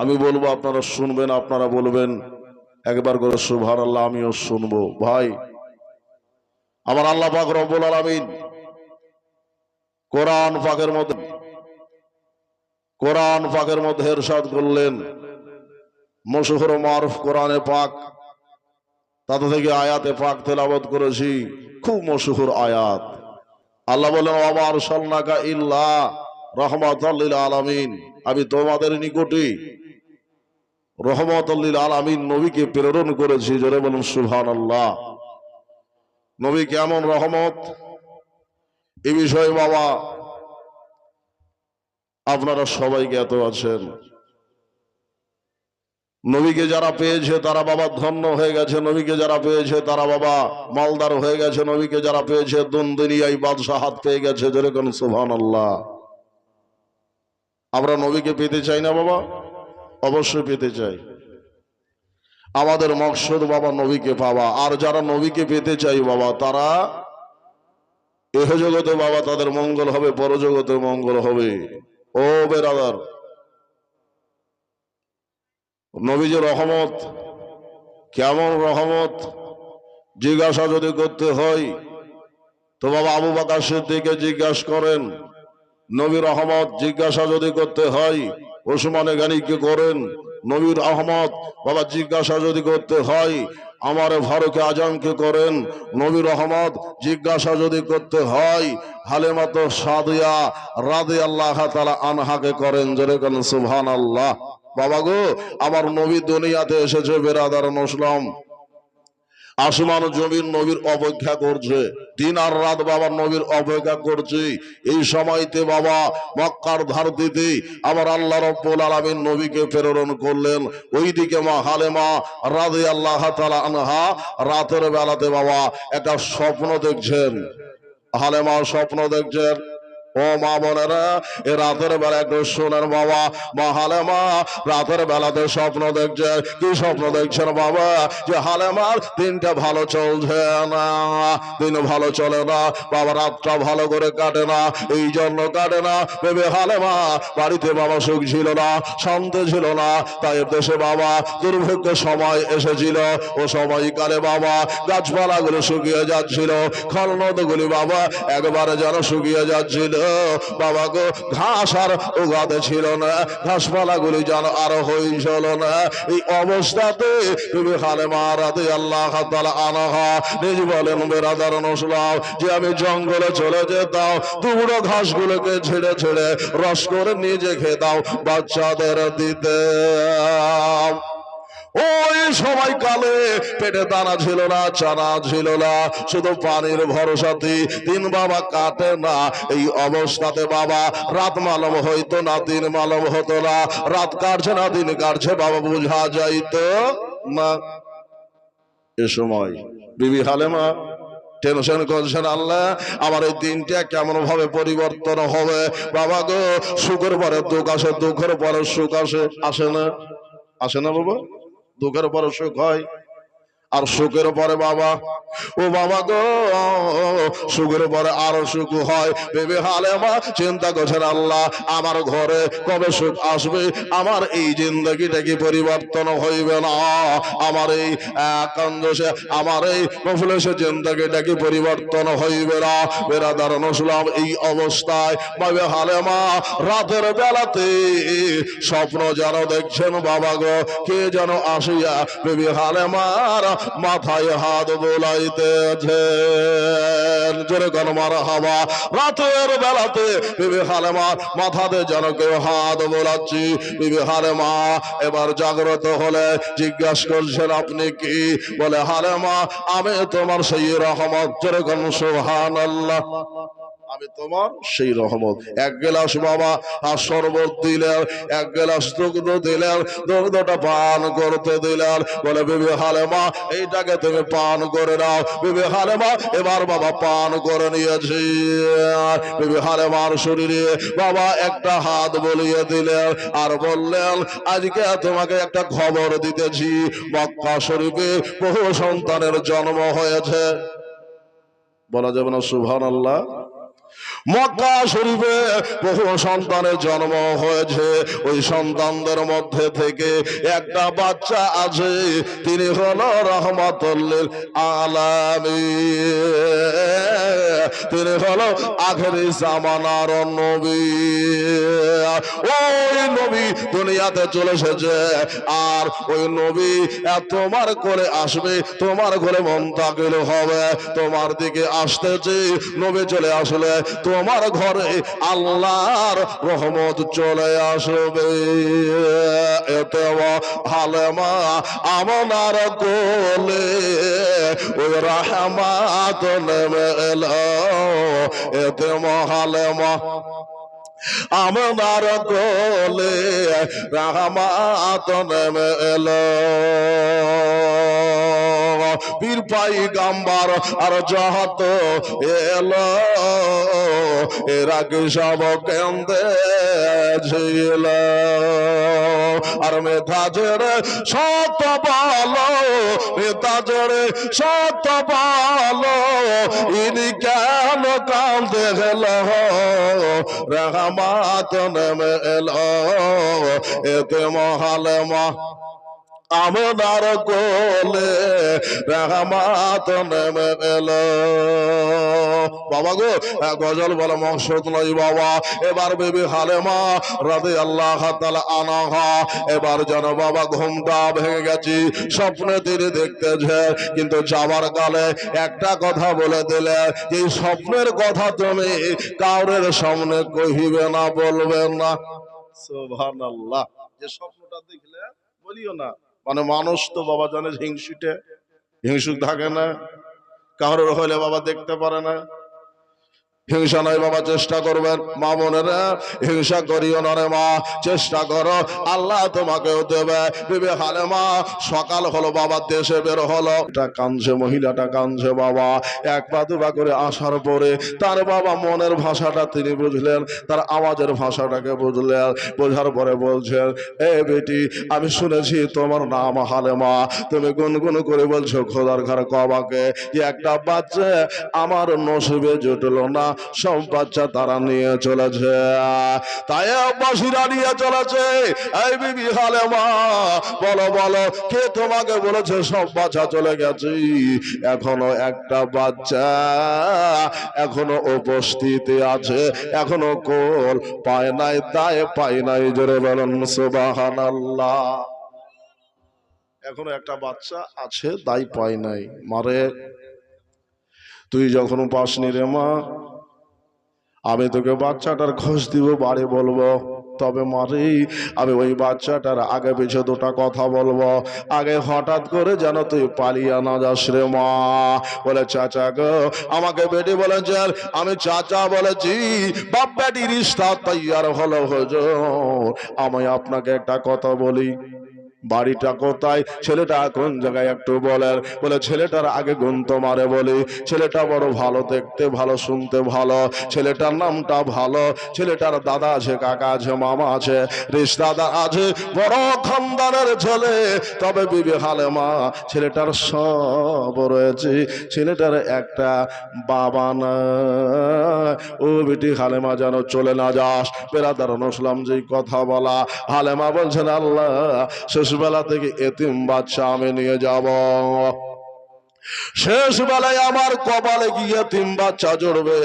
আমি বলবো, আপনারা শুনবেন, আপনারা বলবেন একবার করে সুবহানাল্লাহ, আমিও শুনবো। ভাই আমার আল্লাহ পাক রব্বুল আলামিন কোরআন পাকের মধ্যে ইরশাদ করলেন, মশহুর মারুফ কোরআনে পাক, তাতে থেকে আয়াতে পাক তেলাওয়াত করেছি, খুব মশহুর আয়াত। আল্লাহ বলেন, ওয়া আরসালনাকা ইল্লা রাহমাতাল লিল আলামিন, আমি তোমাদের নিকটে রহমাতুল লিল আলামিন নবীকে প্রেরণ করেছি। জোরে বলুন সুবহানাল্লাহ। নবী কেমন রহমত, এই বিষয়ে বাবা আপনারা সবাই জ্ঞাত আছেন। নবীকে যারা পেয়েছে তারা বাবা ধন্য হয়ে গেছে, নবীকে যারা পেয়েছে তারা বাবা মালদার হয়ে গেছে, নবীকে যারা পেয়েছে দুনিয়ায় বাদশাহ হাত পেয়ে গেছে। জোরে বলুন সুবহানাল্লাহ। আমরা নবীকে পেতে চাই না বাবা? অবশ্যই পেতে চাই। আমাদের মকসদ বাবা নবীকে পাওয়া। আর যারা নবীকে পেতে চাই বাবা, তারা এহ জগতে বাবা তাদের মঙ্গল হবে, পরজগতে মঙ্গল হবে। ও বেরাদার, নবীজির রহমত কেমন রহমত জিজ্ঞাসা যদি করতে হয় তো বাবা আবু বকর সিদ্দিককে জিজ্ঞাসা করেন। নবীর রহমত জিজ্ঞাসা যদি করতে হয় ওসমানে গনিকে করেন। নবীর রহমত বাবা জিজ্ঞাসা যদি করতে হয় আমার ফারুক আজমকে করেন। নবীর রহমত জিজ্ঞাসা যদি করতে হয় হালেমাতো সাদিয়া রাদিয়াল্লাহু তাআলা আনহাকে করেন। জোরে বলেন সুবহানাল্লাহ। বাবা গো, আমার নবী দুনিয়াতে এসেছে বেরাদার মুসলিম, আসমান জমিন নবীর অপেক্ষা করছে, দিন আর রাত বাবা নবীর অপেক্ষা করছে। এই সময়তে বাবা মক্কার ধরতিতে আমার আল্লাহ রাব্বুল আলামিন নবীকে প্রেরণ করলেন। ওইদিকে মা হালেমা রাদিয়াল্লাহু তাআলা আনহা রাতের বেলাতে বাবা একটা স্বপ্ন দেখছেন। হালেমা স্বপ্ন দেখছেন। ও মা বোনেরা, এ রাতের বেলা একটু শোনেন বাবা। মা হালেমা রাতের বেলাতে স্বপ্ন দেখছে। কি স্বপ্ন দেখছেন বাবা? যে হালেমার দিনটা ভালো চলছে না, দিন ভালো চলে না বাবা, রাতটা ভালো করে কাটে না। এই জন্য কাটে না ভেবে হালেমা বাড়িতে বাবা সুখ ছিল না, শান্তি ছিল না। তাই দেশে বাবা দুর্ভিক্ষের সময় এসেছিল। ও সময়কালে বাবা গাছপালাগুলো শুকিয়ে যাচ্ছিল, খাল নদগুলি বাবা একবারে যেন শুকিয়ে যাচ্ছিল বাবা গো। ঘাস আর উগাতে ছিল না, ঘাসপালা গুলি যেন আরো হয়েছিল না। এই অবস্থাতে তুমি হালেমা রাদিয়াল্লাহু তাআলা আনহা নিজ বলেন বেরাদার মুসলিম, যে আমি জঙ্গলে চলে যেতাম, দুবড়ো ঘাসগুলোকে ছেড়ে ছেড়ে রস করে নিজে খেতাম, বাচ্চাদের দিতাম। ওই সময়কালে পেটে দানা ছিল না, চানা ছিল না, শুধু পানির ভরসাতে দিন বাবা কাটে না। এই অবস্থাতে বাবা রাত মালুম হইতো না, দিন মালুম হতো না। রাত কাটছে না, দিন কাটছে বাবা বুঝা যাইতো না। এ সময় বিবি হালেমা টেনশন করছেন, আল্লাহ আমার এই দিনটা কেমন ভাবে পরিবর্তন হবে বাবা গো। সুখের পরে দুঃখ আসে, দুঃখের পরে সুখ আসে, আসে না? আসে না বাবা? দুঃখের পরে সুখ হয়, আর সুখের পরে বাবা ও বাবা গো সুখের পরে আরো সুখ হয়। বেবি হালেমা চিন্তা করছেন, আল্লাহ আমার ঘরে কবে সুখ আসবে? আমার এই জিন্দগিটা কি পরিবর্তন হইবে না? আমার এই কান্দসে আমার এই নফলেসে জিন্দগিটা কি পরিবর্তন হইবে না? বেরাদার মুসলিম, এই অবস্থায় বেবি হালেমা রাতের বেলাতে স্বপ্ন যেন দেখছেন বাবা গো। কে যেন আসিয়া বেবি হালেমার মাথায় হাত বোলাইতেছে। জোরে কোন মারহাবা। রাতের বেলাতে বিবি হালেমার মাথাতে যেন কেউ হাত বোলাচ্ছি। বিবি হালেমা এবার জাগ্রত হলে জিজ্ঞাসা করছেন, আপনি কি? বলে, হালেমা আমি তোমার সেই রহমত। জোরে কোন সুবহানাল্লাহ। আমি তোমার সেই রহমত। এক গ্লাস বাবা আর শরবত দিলেন, এক গ্লাস দুগ্ধ দিলেন, দুগ্ধটা পান করতে দিলেন। বলে, বিবি হালেমা এইটাকে তুমি পান করে নাও। বিবি হালেমা এবার বাবা পান করে নিয়েছি। বিবি হালেমার শরীরে বাবা একটা হাত বলিয়ে দিলেন আর বললেন, আজকে তোমাকে একটা খবর দিতেছি, মক্কা শরীফে বহু সন্তানের জন্ম হয়েছে। বলা যাবে না সুবহানাল্লাহ? মক্কা শরীফে বহু সন্তানের জন্ম হয়েছে, ওই সন্তানদের মধ্যে থেকে একটা বাচ্চা আছে, তিনি হলো রহমাতুল লিল আলামিন, তিনি হলো আখেরি জামানার নবী। ওই নবী দুনিয়াতে চলে এসেছে, আর ওই নবী তোমার করে আসবে, তোমার ঘরে মুনতাকিল হবে, তোমার দিকে আসতেছে। নবী চলে আসলে তোমার ঘরে আল্লাহর রহমত চলে আসবে। এতে হালেমা আমনার কোলে ওই রহমত নেমে এলো, এতে হালেমা আমনার কোলে রহমত নেমে এলো। পীর পাইগাম্বার আর যত এলো, এরা কি সব কেন্দে ছিল, আর মেধাজের সত বলো, মেধাজের সত বলো, ইনি কেন কান্দে গেল, রহমত নেমে এলো, এতে হালেমা আমনার কোলে রহমত নেমে এলো। বাবা গো, গজল বলা মকসদ নয় বাবা। এবার বিবি হালেমা রাদিয়াল্লাহু তাআলা আনহা, এবার যেন বাবা ঘুমটা ভেঙে গেছি, স্বপ্নে তিনি দেখতেছে, কিন্তু যাবার কালে একটা কথা বলে দিলে, এই স্বপ্নের কথা তুমি কাউরের সামনে কহিবে না, বলবে না। সুবহানাল্লাহ। যে স্বপ্নটা দেখলে বলিও না, মানে মানুষ তো বাবা জানে হিংসুটে, হিংসুক থাকে না, কারোর হলে বাবা দেখতে পারে না। হিংসা নয় বাবা, চেষ্টা করবেন মা বোনেরা, হিংসা করিও না রে মা, চেষ্টা করো, আল্লাহ তোমাকেও দেবে। বিবি হালেমা সকাল হলো বাবা, দেশে বের হলো, এটা কাঁদছে, মহিলাটা কাঁদছে বাবা। এক পা দুপা করে আসার পরে তার বাবা মনের ভাষাটা তিনি বুঝলেন, তার আওয়াজের ভাষাটাকে বুঝলেন, বোঝার পরে বলছেন, এ বেটি, আমি শুনেছি তোমার নাম হালেমা, তুমি গুনগুন করে বলছো খোদার ঘর কবাকে, যে একটা বাচ্চা আমার নসিবে জুটলো না, সব বাচ্চা তারা নিয়ে চলেছে, তাই বাসিরা নিয়ে চলেছে। এই বিবি হালেমা, বলো বলো, কে তোমাকে বলেছে সব বাচ্চা চলে গেছে? এখনো একটা বাচ্চা এখনো উপস্থিতি আছে, এখনো কোল পায় নাই, তাই পায় নাই, জোরে বলেন সুবহানাল্লাহ। এখনো একটা বাচ্চা আছে, তাই পায় নাই। মারে, তুই যখন পাসনি রে মা, আমি তোকে বাচ্চাটার খোঁজ দিব, বাড়ি বলবো, তবে মারে আমি ওই বাচ্চাটার আগে পিছে দুটা কথা বলবো, আগে হঠাৎ করে যেন তুই পালিয়ে না যাস রে মা। বলে চাচা গো, আমাকে বেটি বলেছেন, আমি চাচা বলেছি, বাপ বেটি রিশতা তৈয়ার হলো হুজুর। আমি আপনাকে একটা কথা বলি, বাড়িটা কোথায়, ছেলেটা কোন জায়গায় একটু বলেন। বলে ছেলেটার আগে গুণ তোমারে বলি, ছেলেটা বড় ভালো, দেখতে ভালো, শুনতে ভালো, ছেলেটার নামটা ভালো, ছেলেটার দাদা আছে, কাকা আছে, মামা আছে, রিশতাদার আছে, বড় খানদানের ছেলে। তবে বিবি হালেমা, ছেলেটার সব রয়েছে, ছেলেটার একটা বাবা না। ও বেটি হালেমা, যেন চলে না যাস। বেরাদার নসলাম যেই কথা বলা, হালেমা বলছেন, আল্লাহ শেষ বেলা থেকে এতিম বাচ্চা আমি নিয়ে যাব, শেষ বেলায় আমার কপালে গিয়ে এতিম বাচ্চা জড়বে।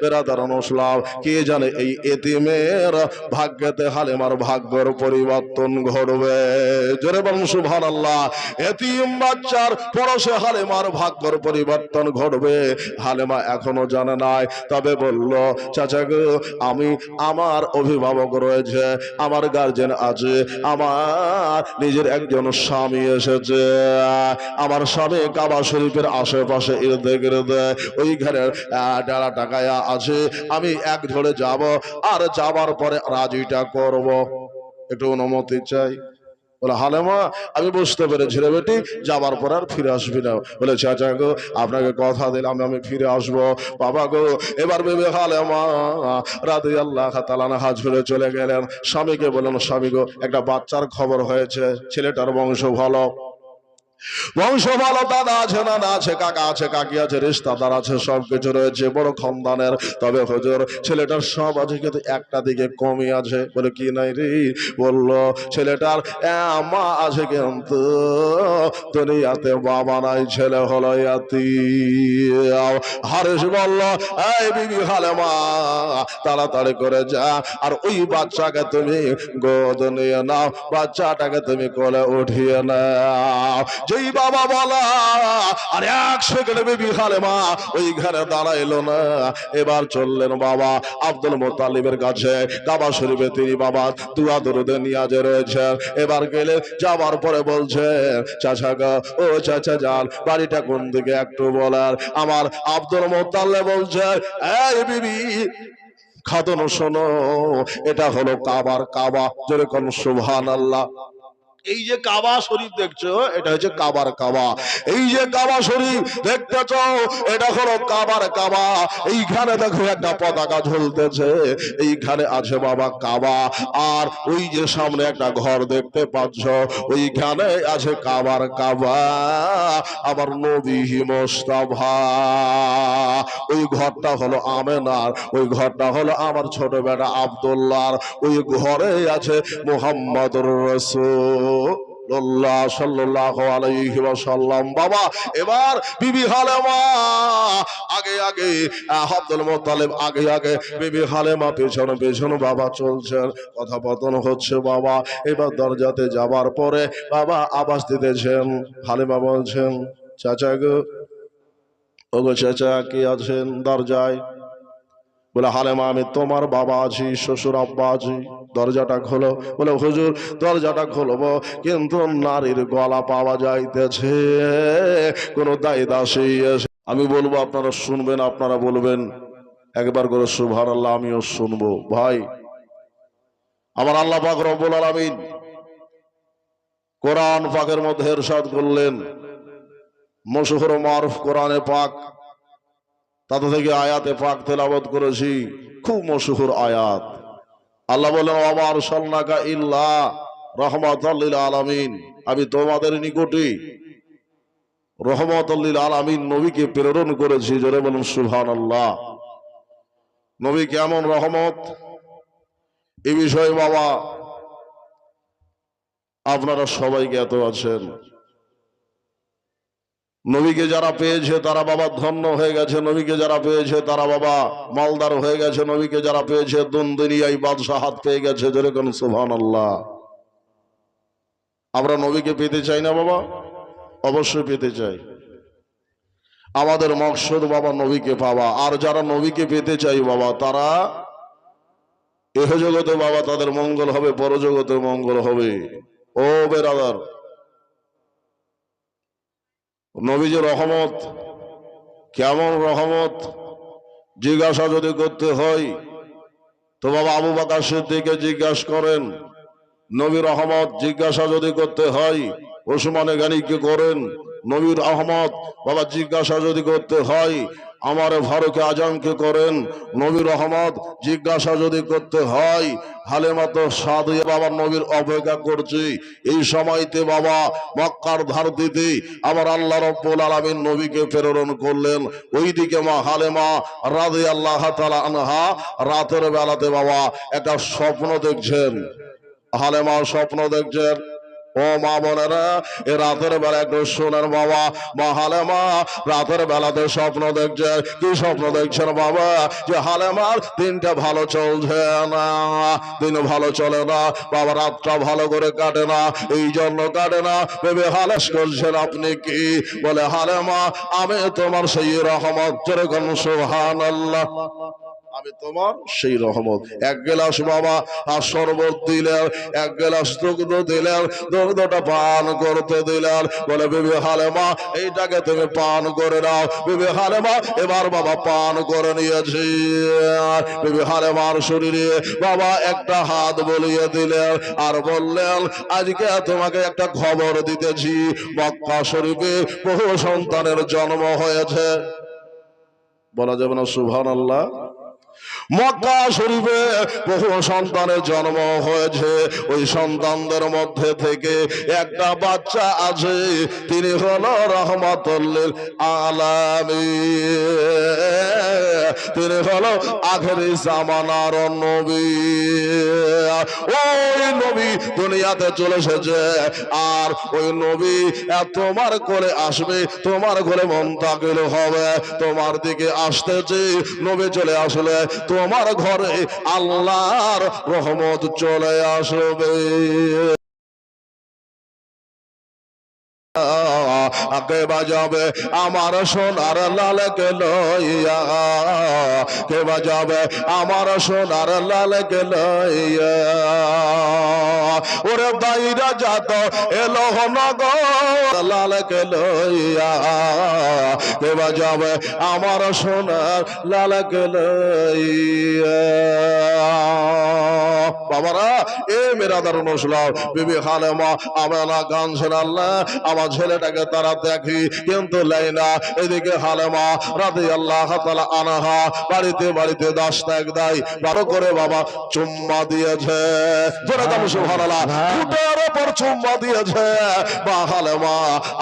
বেরাদার নসলাম, কে জানে এই এতিমের ভাগ্যেতে হালেমার ভাগ্যের পরিবর্তন ঘটবে। জোরে বলুন সুবহানাল্লাহ। এতিম বাচ্চার পরশে হালেমার ভাগ্যের পরিবর্তন ঘটবে। হালেমা এখনো জানে নাই, তবে বলল, চাচা গো, আমি, আমার অভিভাবক রয়েছে, আমার গার্জেন আছে, আমার নিজের একজন স্বামী এসেছে, আমার স্বামী কাবা শরীফের আশেপাশে ইরদে গিরদে ওই ঘরের ডালা টাকায়া আছে, আমি এক ধরে যাব, আর যাবার পরে রাজিটা করব, একটু অনুমতি চাই। বলে হালেমা, আমি বুঝতে পেরেছি রে বেটি, যাবার পর আর ফিরে আসবি না। বলে চাচা গো, আপনাকে কথা দিলাম আমি ফিরে আসবো। বাবা গো, এবার বিবি হালেমা রাদিয়াল্লাহু তাআলা আনহা ঝরে চলে গেলেন। স্বামীকে বলেন, স্বামী গো, একটা বাচ্চার খবর হয়েছে, ছেলেটার বংশ ভালো, বংশ ভালো, দাদা আছে, নানা আছে, কাকা আছে, কাকি আছে, রিশতাদার আছে, সবকিছু রয়েছে, বড় খানদানের। তবে হুজুর ছেলেটার সব আছে, কিন্তু একটা দিকে কমই আছে। বলে কি নাই রে? বলল ছেলেটার মা আছে, কিন্তু দুনিয়াতে বাবা নাই, ছেলে হলো ইয়াতীম। হারেস বলল, এই বিবি হালেমা, তাড়াতাড়ি করে যা আর ওই বাচ্চাকে তুমি গোদ নিয়ে নাও, বাচ্চাটাকে তুমি কোলে উঠিয়ে নাও। যেই বাবা বলা আর এক সেকেন্ডে বিবি হালেমা ওই ঘরে দাঁড়াইলো না। এবার চললেন বাবা আব্দুল মুত্তালিবের কাছে। কাবা শরীফে তিনি বাবা দুয়া দরুদে নিয়াজে রয়েছে। এবার গেলে যাবার পরে বলছে, চাচা গো, ও চাচা যান, বাড়িটা কোন দিকে একটু বলার। আমার আব্দুল মুত্তালিব বলছে, এই বিবি খাদন শোনো, এটা হলো কাবার কাবা। জোরে কোন সুবহানাল্লাহ। এই যে কাবা শরীফ দেখছো, এটা হচ্ছে কাবার কাবা। এই যে কাবা শরীফ দেখতেছো, এটা হলো কাবার কাবা। এইখানে দেখো একটা পতাকা ঝুলতেছে, এইখানে আছে বাবা কাবা। আর ওই যে সামনে একটা ঘর দেখতে পাচ্ছ, ওইখানে আছে কাবার কাবা। আবার নবী মুস্তাফা, ওই ঘরটা হলো আমেনার, ওই ঘরটা হলো আমার ছোট বেটা আব্দুল্লাহর, ওই ঘরে আছে মুহাম্মদুর রাসূলুল্লাহ সাল্লাল্লাহু আলাইহি ওয়াসাল্লাম। বাবা এবার বিবি হালেমা আগে আগে, আব্দুল মুত্তালিব আগে আগে, বিবি হালেমা পেছনে পেছনে বাবা চলছেন, কথাপতন হচ্ছে বাবা। এবার দরজাতে যাবার পরে বাবা আওয়াজ দিতেছেন। হালেমা বলছেন, চাচা গো, ওগো চাচা, কে আছেন দরজায়? বলে হালেমা, আমি তোমার বাবা আছি, শ্বশুর আব্বা আছি, দরজাটা খোলো। বলে হুজুর দরজাটা খুলবো, কিন্তু নারীর গলা পাওয়া যাইতেছে, কোন দায়ী দাসী এসে। আমি বলবো, আপনারা শুনবেন, আপনারা বলবেন একবার করে সুবহানাল্লাহ, আমিও শুনবো। ভাই আমার আল্লাহ পাক রব্বুল আলামিন কোরআন পাকের মধ্যে ইরশাদ করলেন, মশহুর মারুফ কোরআনে পাক, তাতে থেকে আয়াতে পাক তেলাওয়াত করেছি, খুব মশহুর আয়াত। আল্লাহ বলেন, ওয়া আরসালনাকা ইল্লা রাহমাতাল লিল আলামিন, আমি তোমাদের নিকটে রহমাতাল লিল আলামিন নবীকে প্রেরণ করেছি। জোরে বলুন সুবহানাল্লাহ। নবী কেমন রহমত, এই বিষয়ে বাবা আপনারা সবাই জ্ঞাত আছেন। নবীকে যারা পেয়েছে তারা বাবা ধন্য হয়ে গেছে, নবীকে যারা পেয়েছে তারা বাবা মালদার হয়ে গেছে, নবীকে যারা পেয়েছে দুনিয়ায় বাদশাহাত পেয়ে গেছে। জোরে কোন সুবহানাল্লাহ। আমরা নবীকে পেতে চাই না বাবা? অবশ্যই পেতে চাই। আমাদের মকসদ বাবা নবীকে পাওয়া। আর যারা নবীকে পেতে চাই বাবা, তারা এহ জগতে বাবা তাদের মঙ্গল হবে, পরজগতে মঙ্গল হবে। ও বেরাদার, নবীজির রহমত কেমন রহমত জিজ্ঞাসা যদি করতে হয় তো বাবা আবু বকর সিদ্দিককে জিজ্ঞাসা করেন। নবীর রহমত জিজ্ঞাসা যদি করতে হয় ওসমানে গনিকে করেন। নবীর রহমত বাবা জিজ্ঞাসা যদি করতে হয় আমার ফারুক আজমকে করেন। নবীর রহমত জিজ্ঞাসা যদি করতে হয় হালেমা তো সাদিয়া বাবা নবীর অপেক্ষা করছি। এই সময়তে বাবা মক্কার ধরতিতে আবার আল্লাহ রাব্বুল আলামিন নবীকে প্রেরণ করলেন। ওইদিকে মা হালেমা রাদিয়াল্লাহু তাআলা আনহা রাতের বেলাতে বাবা একটা স্বপ্ন দেখছেন। হালেমা স্বপ্ন দেখছেন। ও মা বোনেরা, এ রাতের বেলা একটু শোনেন বাবা। মা হালেমা রাতের বেলাতে স্বপ্ন দেখছেন। কি স্বপ্ন দেখছেন বাবা? যে হালেমার দিনটা ভালো চলছে না, দিন ভালো চলে না বাবা, রাতটা ভালো করে কাটে না। এই জন্য কাটে না ভেবে হালেস করছেন। আপনি কি? বলে হালেমা, আমি তোমার সেই রহমত। যেরকম সুবহানাল্লাহ, আমি তোমার সেই রহমত। এক গ্লাস বাবা আর শরবত দিলেন, এক গ্লাস দুগ্ধ দিলেন, দুগ্ধটা পান করতে দিলেন। বলে বিবি হালেমা, এইটাকে তুমি পান করে নাও। বিবি হালেমা এবার বাবা পান করে নিয়েছি। বিবি হালেমার শরীরে বাবা একটা হাত বলিয়ে দিলেন আর বললেন, আজকে তোমাকে একটা খবর দিতেছি, মক্কা শরীফে বহু সন্তানের জন্ম হয়েছে। বলা যাবে না সুবহানাল্লাহ? মক্কা শরীফে বহু সন্তানের জন্ম হয়েছে, ওই সন্তানদের মধ্যে থেকে একটা বাচ্চা আছে, তিনি হলো রহমাতুল লিল আলামিন, তিনি হলো আখেরি জামানার নবী। ওই নবী দুনিয়াতে চলে এসেছে, আর ওই নবী তোমার কোলে আসবে, তোমার কোলে মুনতাকিল হবে, তোমার দিকে আসতেছে। নবী চলে আসলে তোমার ঘরে আল্লাহর রহমত চলে আসবে। কে বাজাবে আমার সোনার লালকে লইয়া, কে বাজাবে আমার সোনার লালকে লইয়া, ওরে বাইরা যাত এলো নগর লালকে লইয়া, কে বাজাবে আমার সোনার লালকে লইয়া। বাবারা, এ মেরা দারুন ইসলাম, বিবি খালেমা আমেনা কাঁদছেন, আল্লাহ আমার ছেলেটাকে তারা দেখি, কিন্তু লাইনা এদিকে হালেমা রাদিয়াল্লাহু তাআলা আনহা বাড়িতে বাড়িতে দাস্তাক দেয়, ভালো করে বাবা চুম্মা দিয়েছে, জোরে দাম সুবহানাল্লাহ, ফুটের উপর চুম্মা দিয়েছে। বা হালেমা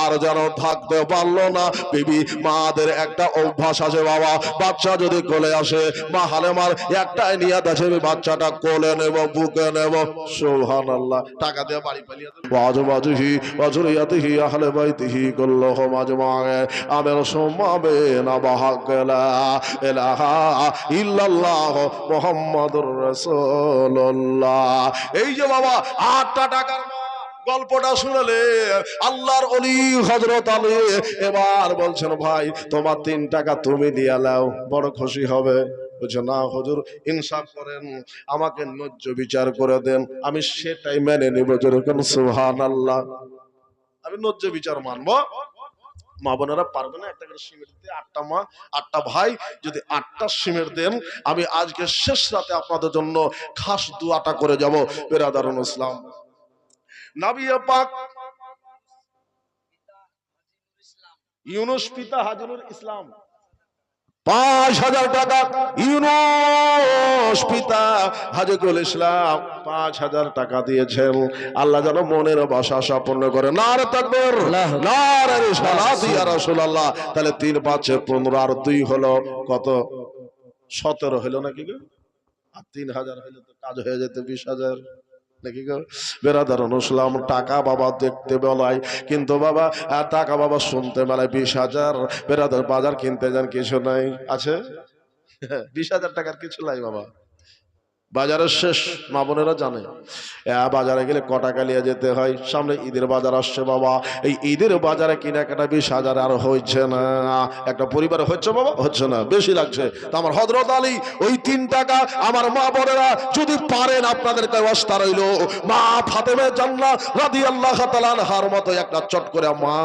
আর যেন থাকতে পারলো না। বিবি মাদের একটা অভ্যাস আছে বাবা, বাচ্চা যদি কোলে আসে মা হালেমার একটাই নিয়ত আছে, বাচ্চাটা কোলে নেব, বুকে নেব। সুবহানাল্লাহ, টাকা দিয়ে বাড়ি পালিয়ে ওয়াজবাজহি ওয়াজরিয়াতিহি আহলে বাইতিহি কুল্লুহুম আজমাইন আমির সুম্মাবিনা বাহাক্কালা ইলাহা ইল্লাল্লাহ মুহাম্মাদুর রাসূলুল্লাহ। এই যে বাবা 8টা টাকার গল্পটা শুনলে আল্লাহর ওলি হযরত আলী এবার বলছেন, ভাই তোমার 3 টাকা তুমি দিয়ে নাও, বড় খুশি হবে। বলছে, না হুজুর ইনসাফ করেন, আমাকে ন্যায্য বিচার করে দেন, আমি সেটাই মেনে নিব। যেরকম সুবহানাল্লাহ, আমি ন্যায্য বিচার মানবো। মা বোনেরা পারবে না একটা করে সিমেন্ট দিতে? 8টা মা 8টা ভাই যদি 8টা সিমেন্ট দেন, আমি আজকে শেষ রাতে আপনাদের জন্য খাস দোয়াটা করে যাব। বেরাদারুল ইসলাম, নবী পাক ইউনুস পিতা হাজিনুল ইসলাম 5000 টাকা, ইউনুস পিতা হাজিকুল ইসলাম 5000 টাকা দিয়েছেন। আল্লাহ যেন মনের বাসা পূর্ণ করে। নারে তাকবীর, নারে রিসালাত ইয়া রাসূলুল্লাহ। তাহলে 3 5 15 আর 2 হলো কত? 17 হলো নাকি গো? আর 3000 হলে তো কাজ হয়ে যেত 20000 নাকি গো? বেরাদারুল ইসলাম, টাকা বাবা দেখতে বেলায়, কিন্তু বাবা টাকা বাবা শুনতে বেলায় 20,000। বেরাদার বাজার কিনতে যান, কিছু নাই, আছে 20,000 টাকার কিছু নাই বাবা। বাজারের শেষ, মা বোনেরা জানে বাজারে গেলে কটা কালিয়া যেতে হয়। সামনে ঈদের বাজার আসছে বাবা, এই ঈদের বাজারে কেনাকাটা 20,000 আর হচ্ছে না। একটা পরিবার হচ্ছে বাবা, হচ্ছে না, বেশি লাগছে। তো আমার হযরত আলী ওই 3 টাকা, আমার মা বোনেরা যদি পারেন আপনাদেরকে ওয়াস্তা রইল, মা ফাতেমা জান্নাত রাদিয়াল্লাহু তাআলা আনহার মতো একটা চট করে মা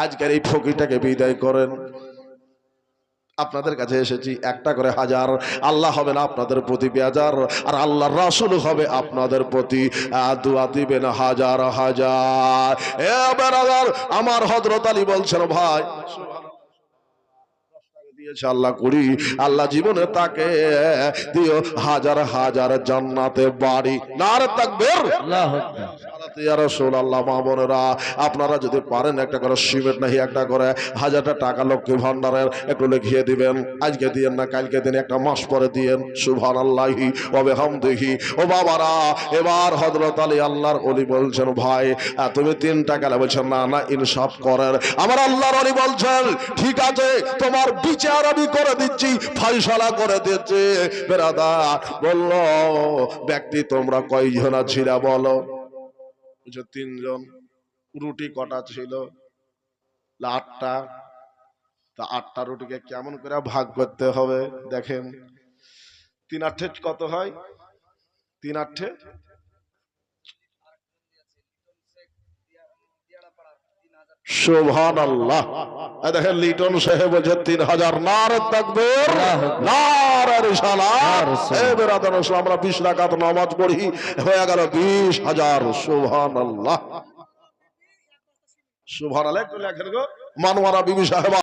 আজকের এই ফকিরটাকে বিদায় করেন। আপনাদের কাছে এসেছি, একটা করে 1000, আল্লাহ হবে না আপনাদের প্রতি 2000, আর আল্লাহর রাসূল হবে আপনাদের প্রতি দোয়া দিবেন 1000 1000। এ বেরাদার, আমার হযরত আলী বলছেন, ভাই দিয়েছে আল্লাহ করি, আল্লাহ জীবনে তাকে দিও 1000 1000 জান্নাতে বাড়ি। নারে তাকবীর, আল্লাহু আকবার। ইয়া রাসূলুল্লাহ, মা বোনেরা আপনারা যদি পারেন একটা করে সিমেন্ট নাহি একটা করে 1000টা টাকা লক্ষ্মী ভান্ডারের একটু লিখিয়ে দিবেন। আজকে দিয়েন না, কালকে দিন, একটা মাস পরে দিয়েন। সুবহানাল্লাহি ওয়া বিহামদিহি। ও বাবারা, এবার হযরত আলী আল্লাহর ওলি বলছেন, ভাই তুমি 3 টাকা বলছেন, না না ইনসাফ করেন। আমার আল্লাহর ওলি বলছেন, ঠিক আছে তোমার বিচার আমি করে দিচ্ছি, ফয়সালা করে দিচ্ছি। বেরাদার বলল, ব্যক্তি তোমরা কয়জন ছিলা বলো? 3 জন। রুটি কটা ছিল? 8টা। তা 8টা রুটিকে কেমন করে ভাগ করতে হবে দেখেন। 3 8 কত হয়? 3 8 সুবহানাল্লাহ। দেখেন লিটন সাহেব বলছে 3000। নারে তাকবীর, নারে রিসালাত। এ বেরাদার ইসলাম, আমরা 20 রাকাত নামাজ পড়ি, হয়ে গেল 20,000। সুবহানাল্লাহ, সুবহানাল্লাহ। একটু লেখেন গো, মানওয়ারা বিবি সাহেব।